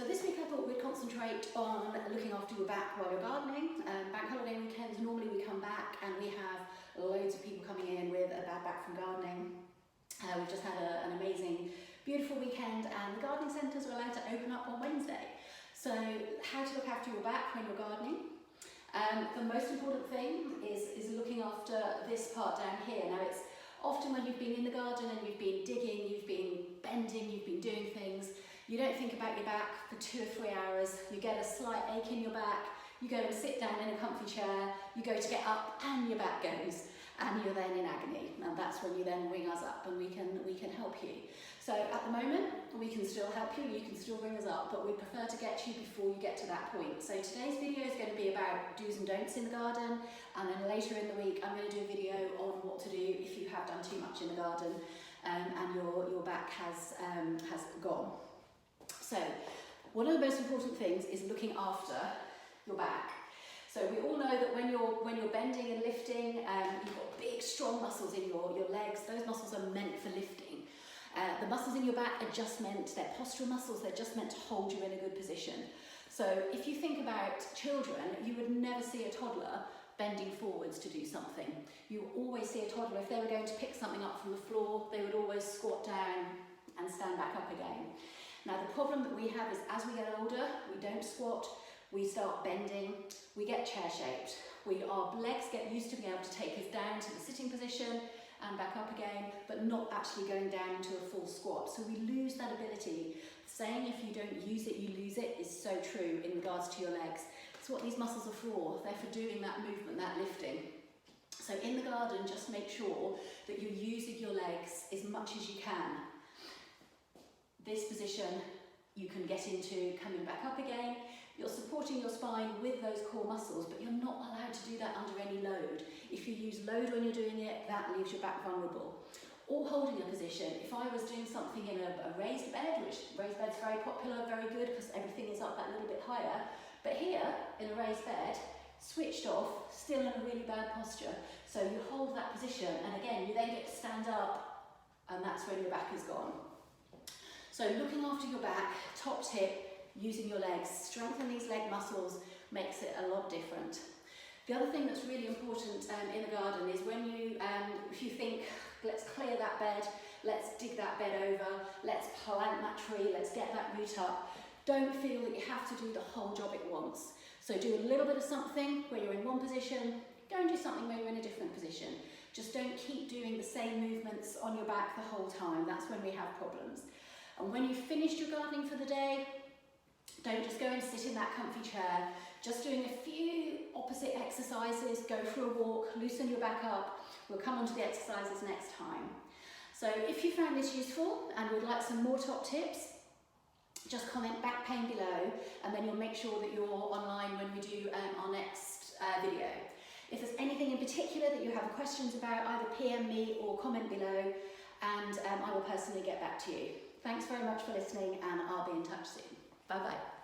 So this week I thought we'd concentrate on looking after your back while you're gardening. Bank holiday weekends, normally we come back and we have loads of people coming in with a bad back from gardening. We've just had an amazing, beautiful weekend, and the gardening centres are allowed to open up on Wednesday. So how to look after your back when you're gardening. The most important thing is looking after this part down here. Now, it's often when you've been in the garden and you've been digging, you've been bending, you've been doing things, you don't think about your back for 2 or 3 hours, you get a slight ache in your back, you go and sit down in a comfy chair, you go to get up and your back goes, and you're then in agony. And that's when you then ring us up and we can help you. So at the moment, we can still help you, you can still ring us up, but we prefer to get you before you get to that point. So today's video is going to be about do's and don'ts in the garden, and then later in the week I'm going to do a video on what to do if you have done too much in the garden and your back has gone. So one of the most important things is looking after your back. So we all know that when you're bending and lifting, you've got big strong muscles in your legs. Those muscles are meant for lifting. The muscles in your back are just meant, they're postural muscles, they're just meant to hold you in a good position. So if you think about children, you would never see a toddler bending forwards to do something. You always see a toddler, if they were going to pick something up from the floor, they would always squat down and stand back up again. Now the problem that we have is as we get older, we don't squat, we start bending, we get chair-shaped. Our legs get used to being able to take us down to the sitting position and back up again, but not actually going down into a full squat. So we lose that ability. Saying if you don't use it, you lose it is so true in regards to your legs. It's what these muscles are for. They're for doing that movement, that lifting. So in the garden, just make sure that you're using your legs as much as you can. This position you can get into coming back up again. You're supporting your spine with those core muscles, but you're not allowed to do that under any load. If you use load when you're doing it, that leaves your back vulnerable. Or holding a position. If I was doing something in a raised bed, which raised bed's very popular, very good, because everything is up that little bit higher, but here, in a raised bed, switched off, still in a really bad posture. So you hold that position, and again, you then get to stand up, and that's when your back is gone. So looking after your back, top tip, using your legs, strengthen these leg muscles makes it a lot different. The other thing that's really important in the garden is when you, if you think, let's clear that bed, let's dig that bed over, let's plant that tree, let's get that root up, don't feel that you have to do the whole job at once. So do a little bit of something where you're in one position, go and do something where you're in a different position. Just don't keep doing the same movements on your back the whole time. That's when we have problems. And when you've finished your gardening for the day, don't just go and sit in that comfy chair, just doing a few opposite exercises, go for a walk, loosen your back up. We'll come on to the exercises next time. So if you found this useful and would like some more top tips, just comment back pain below, and then you'll make sure that you're online when we do our next video. If there's anything in particular that you have questions about, either PM me or comment below, and I will personally get back to you. Thanks very much for listening, and I'll be in touch soon. Bye bye.